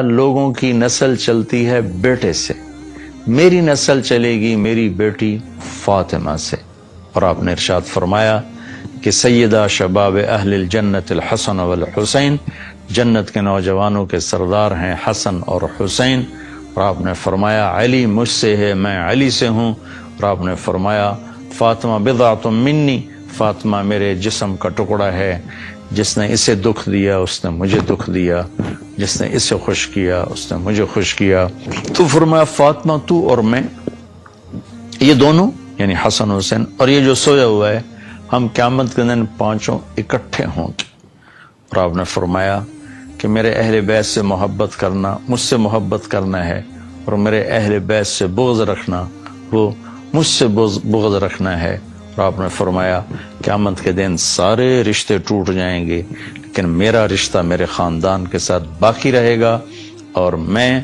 لوگوں کی نسل چلتی ہے بیٹے سے، میری نسل چلے گی میری بیٹی فاطمہ سے۔ اور آپ نے ارشاد فرمایا کہ سیدہ شباب اہل الجنت الحسن والحسین، جنت کے نوجوانوں کے سردار ہیں حسن اور حسین۔ اور آپ نے فرمایا علی مجھ سے ہے، میں علی سے ہوں۔ اور آپ نے فرمایا فاطمہ بضعۃ منی، فاطمہ میرے جسم کا ٹکڑا ہے، جس نے اسے دکھ دیا اس نے مجھے دکھ دیا، جس نے اسے خوش کیا اس نے مجھے خوش کیا۔ تو فرمایا فاطمہ تو اور میں، یہ دونوں یعنی حسن حسین اور یہ جو سویا ہوا ہے، ہم قیامت کے دن پانچوں اکٹھے ہوں گے۔ اور آپ نے فرمایا کہ میرے اہل بیت سے محبت کرنا، مجھ سے محبت کرنا ہے، اور میرے اہل بیت سے بغض رکھنا، وہ مجھ سے بغض رکھنا ہے۔ اور آپ نے فرمایا قیامت کے دن سارے رشتے ٹوٹ جائیں گے، لیکن میرا رشتہ میرے خاندان کے ساتھ باقی رہے گا اور میں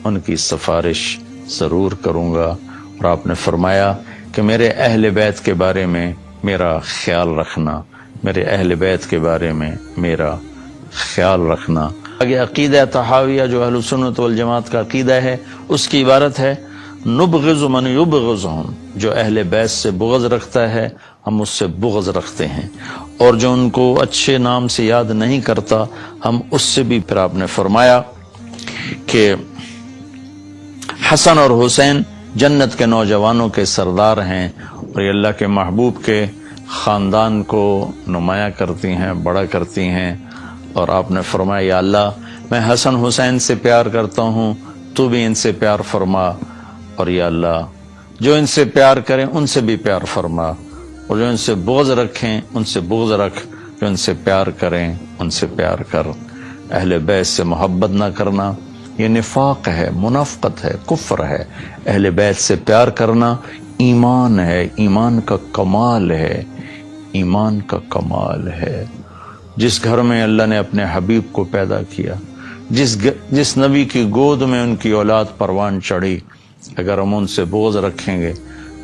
ان کی سفارش ضرور کروں گا۔ اور آپ نے فرمایا کہ میرے اہل بیت کے بارے میں میرا خیال رکھنا، میرے اہل بیت کے بارے میں میرا خیال رکھنا۔ آگے عقیدہ طحاویہ جو اہل سنت والجماعت کا عقیدہ ہے، اس کی عبارت ہے نبغض من یبغضہم، جو اہل بیت سے بغض رکھتا ہے ہم اس سے بغض رکھتے ہیں، اور جو ان کو اچھے نام سے یاد نہیں کرتا ہم اس سے بھی۔ پھر آپ نے فرمایا کہ حسن اور حسین جنت کے نوجوانوں کے سردار ہیں، اور یہ اللہ کے محبوب کے خاندان کو نمایاں کرتی ہیں، بڑا کرتی ہیں۔ اور آپ نے فرمایا یا اللہ میں حسن حسین سے پیار کرتا ہوں، تو بھی ان سے پیار فرما، اور یا اللہ جو ان سے پیار کریں ان سے بھی پیار فرما، اور جو ان سے بغض رکھیں ان سے بغض رکھ، جو ان سے پیار کریں ان سے پیار کر۔ اہل بیت سے محبت نہ کرنا یہ نفاق ہے، منافقت ہے، کفر ہے۔ اہل بیت سے پیار کرنا ایمان ہے، ایمان کا کمال ہے، ایمان کا کمال ہے۔ جس گھر میں اللہ نے اپنے حبیب کو پیدا کیا، جس نبی کی گود میں ان کی اولاد پروان چڑھی، اگر ہم ان سے بغض رکھیں گے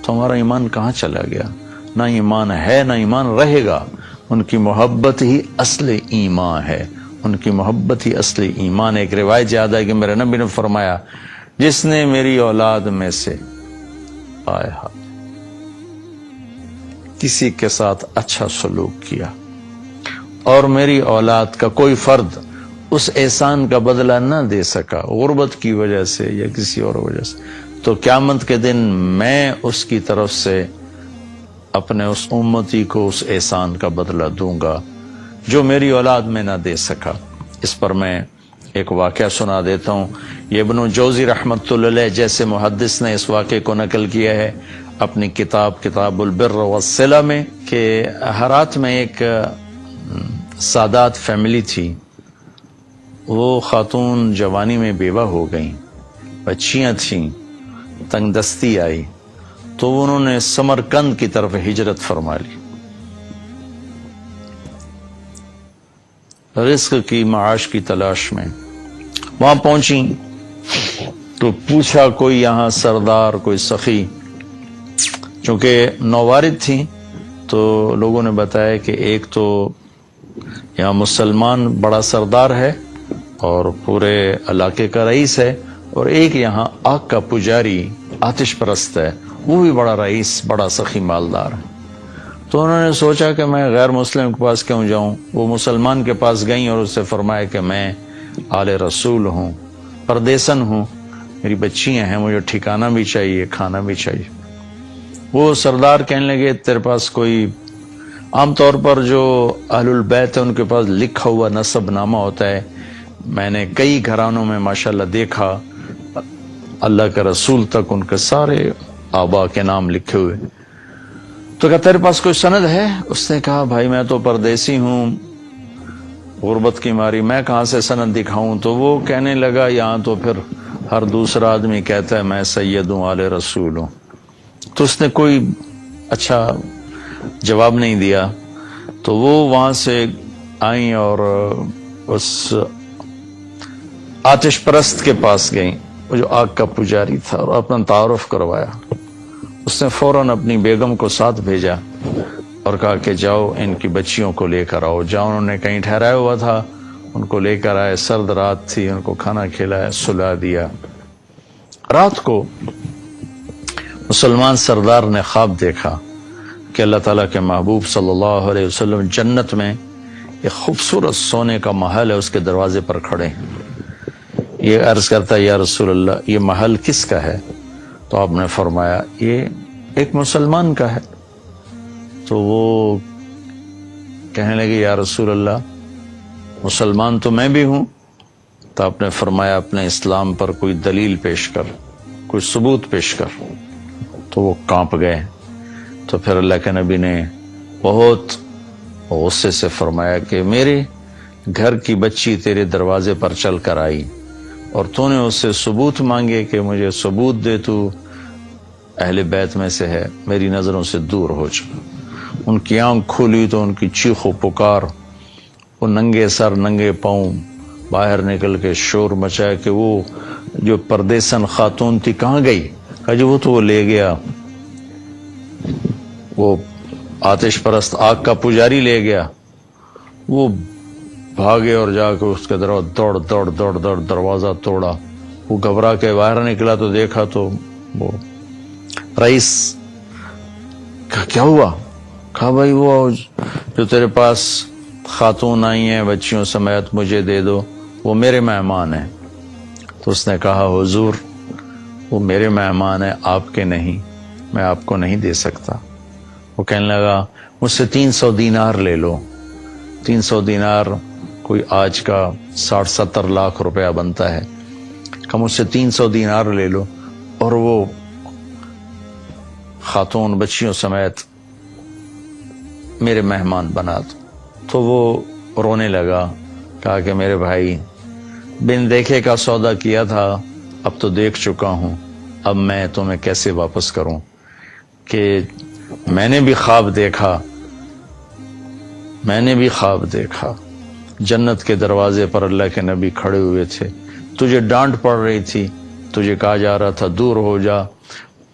تو ہمارا ایمان کہاں چلا گیا؟ نہ ایمان ہے نہ ایمان رہے گا۔ ان کی محبت ہی اصل ایمان ہے، ان کی محبت ہی اصل ایمان ہے۔ ایک روایت یاد ہے کہ میرے نبی نے فرمایا جس نے میری اولاد میں سے کسی کے ساتھ اچھا سلوک کیا اور میری اولاد کا کوئی فرد اس احسان کا بدلہ نہ دے سکا غربت کی وجہ سے یا کسی اور وجہ سے، تو قیامت کے دن میں اس کی طرف سے اپنے اس امتی کو اس احسان کا بدلہ دوں گا جو میری اولاد میں نہ دے سکا۔ اس پر میں ایک واقعہ سنا دیتا ہوں۔ یہ ابن جوزی رحمۃ اللہ علیہ جیسے محدث نے اس واقعے کو نقل کیا ہے اپنی کتاب البر والصلہ میں، کہ ہرات میں ایک سادات فیملی تھی۔ وہ خاتون جوانی میں بیوہ ہو گئیں، بچیاں تھیں، تنگ دستی آئی، تو انہوں نے سمرقند کی طرف ہجرت فرما لی، رزق کی معاش کی تلاش میں۔ وہاں پہنچیں تو پوچھا کوئی یہاں سردار، کوئی سخی، چونکہ نووارد تھیں تو لوگوں نے بتایا کہ ایک تو یہاں مسلمان بڑا سردار ہے اور پورے علاقے کا رئیس ہے، اور ایک یہاں آگ کا پجاری آتش پرست ہے، وہ بھی بڑا رئیس، بڑا سخی مالدار ہے۔ تو انہوں نے سوچا کہ میں غیر مسلم کے پاس کیوں جاؤں۔ وہ مسلمان کے پاس گئیں اور اس سے فرمایا کہ میں آل رسول ہوں، پردیسن ہوں، میری بچیاں ہیں، مجھے ٹھکانہ بھی چاہیے، کھانا بھی چاہیے۔ وہ سردار کہنے لگے تیرے پاس کوئی، عام طور پر جو اہل البیت ہیں ان کے پاس لکھا ہوا نسب نامہ ہوتا ہے، میں نے کئی گھرانوں میں ماشاءاللہ دیکھا اللہ کے رسول تک ان کے سارے آبا کے نام لکھے ہوئے۔ تو کہا تیرے پاس کوئی سند ہے؟ اس نے کہا بھائی میں تو پردیسی ہوں، غربت کی ماری میں کہاں سے سند دکھاؤں۔ تو وہ کہنے لگا یہاں تو پھر ہر دوسرا آدمی کہتا ہے میں سید ہوں، آل رسول ہوں۔ تو اس نے کوئی اچھا جواب نہیں دیا۔ تو وہ وہاں سے آئیں اور اس آتش پرست کے پاس گئیں، وہ جو آگ کا پجاری تھا، اور اپنا تعارف کروایا۔ اس نے فوراً اپنی بیگم کو ساتھ بھیجا اور کہا کہ جاؤ ان کی بچیوں کو لے کر آؤ۔ جاؤ، انہوں نے کہیں ٹھہرایا ہوا تھا، ان کو لے کر آئے، سرد رات تھی، ان کو کھانا کھلایا، سلا دیا۔ رات کو مسلمان سردار نے خواب دیکھا کہ اللہ تعالیٰ کے محبوب صلی اللہ علیہ وسلم جنت میں ایک خوبصورت سونے کا محل ہے، اس کے دروازے پر کھڑے ہیں۔ یہ عرض کرتا ہے یا رسول اللہ یہ محل کس کا ہے؟ تو آپ نے فرمایا یہ ایک مسلمان کا ہے۔ تو وہ کہنے لگے یا رسول اللہ مسلمان تو میں بھی ہوں۔ تو آپ نے فرمایا اپنے اسلام پر کوئی دلیل پیش کر، کوئی ثبوت پیش کر۔ تو وہ کانپ گئے۔ تو پھر اللہ کے نبی نے بہت غصے سے فرمایا کہ میرے گھر کی بچی تیرے دروازے پر چل کر آئی اور تو نے اس سے ثبوت مانگے کہ مجھے ثبوت دے، تو اہل بیت میں سے ہے، میری نظروں سے دور ہو جا۔ ان کی آنکھ کھولی تو ان کی چیخ و پکار، وہ ننگے سر ننگے پاؤں باہر نکل کے شور مچایا کہ وہ جو پردیسن خاتون تھی کہاں گئی؟ کہا جی وہ تو وہ لے گیا، وہ آتش پرست آگ کا پجاری لے گیا۔ وہ بھاگے اور جا کے اس کے دوڑ دروازہ توڑا۔ وہ گھبرا کے باہر نکلا تو دیکھا تو وہ رئیس۔ کہا کیا ہوا؟ کہا بھائی وہ جو تیرے پاس خاتون آئی ہیں بچیوں سمیت مجھے دے دو، وہ میرے مہمان ہیں۔ تو اس نے کہا حضور وہ میرے مہمان ہیں، آپ کے نہیں، میں آپ کو نہیں دے سکتا۔ وہ کہنے لگا مجھ سے 300 دینار لے لو۔ 300 دینار کوئی آج کا 60-70 لاکھ روپیہ بنتا ہے۔ کہ مجھ سے 300 دینار لے لو اور وہ خاتون بچیوں سمیت میرے مہمان بنا دو۔ تو وہ رونے لگا، کہا کہ میرے بھائی بن دیکھے کا سودا کیا تھا، اب تو دیکھ چکا ہوں، اب میں تمہیں کیسے واپس کروں؟ کہ میں نے بھی خواب دیکھا جنت کے دروازے پر اللہ کے نبی کھڑے ہوئے تھے، تجھے ڈانٹ پڑ رہی تھی، تجھے کہا جا رہا تھا دور ہو جا۔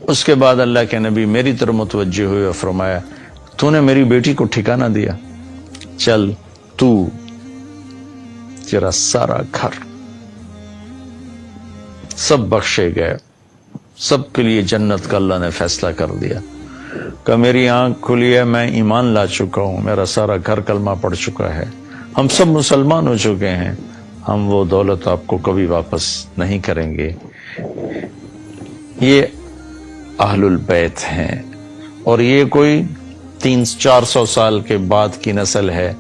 اس کے بعد اللہ کے نبی میری طرف متوجہ ہوئے اور فرمایا تو نے میری بیٹی کو ٹھکانہ دیا، چل تو تیرا سارا گھر سب بخشے گئے، سب کے لیے جنت کا اللہ نے فیصلہ کر دیا۔ کہ میری آنکھ کھلی ہے، میں ایمان لا چکا ہوں، میرا سارا گھر کلمہ پڑھ چکا ہے، ہم سب مسلمان ہو چکے ہیں، ہم وہ دولت آپ کو کبھی واپس نہیں کریں گے۔ یہ اہل البیت ہیں، اور یہ کوئی 300-400 سال کے بعد کی نسل ہے،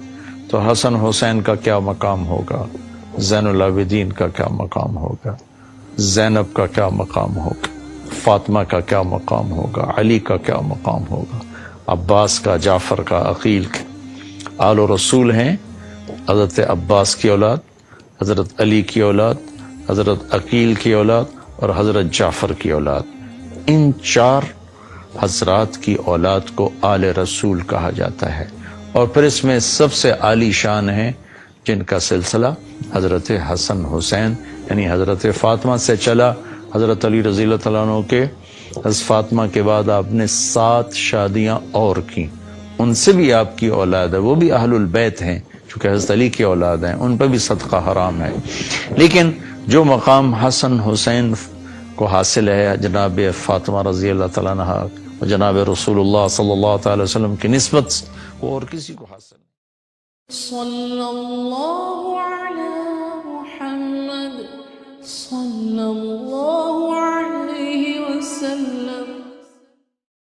تو حسن حسین کا کیا مقام ہوگا، زین العابدین کا کیا مقام ہوگا، زینب کا کیا مقام ہوگا، فاطمہ کا کیا مقام ہوگا، علی کا کیا مقام ہوگا، عباس کا، جعفر کا، عقیل کا۔ آل و رسول ہیں، حضرت عباس کی اولاد، حضرت علی کی اولاد، حضرت عقیل کی اولاد اور حضرت جعفر کی اولاد۔ ان 4 حضرات کی اولاد کو آل رسول کہا جاتا ہے، اور پھر اس میں سب سے عالی شان ہیں جن کا سلسلہ حضرت حسن حسین یعنی حضرت فاطمہ سے چلا۔ حضرت علی رضی اللہ تعالیٰ عنہ کے حضرت فاطمہ کے بعد آپ نے 7 شادیاں اور کی، ان سے بھی آپ کی اولاد ہے، وہ بھی اہل البیت ہیں چونکہ حضرت علی کی اولاد ہیں، ان پہ بھی صدقہ حرام ہے۔ لیکن جو مقام حسن حسین کو حاصل ہے جناب فاطمہ رضی اللہ تعالیٰ عنہ اور جناب رسول اللہ صلی اللہ تعالی وسلم کی نسبت وہ اور کسی کو حاصل نہیں۔ صلی اللہ علی محمد صلی اللہ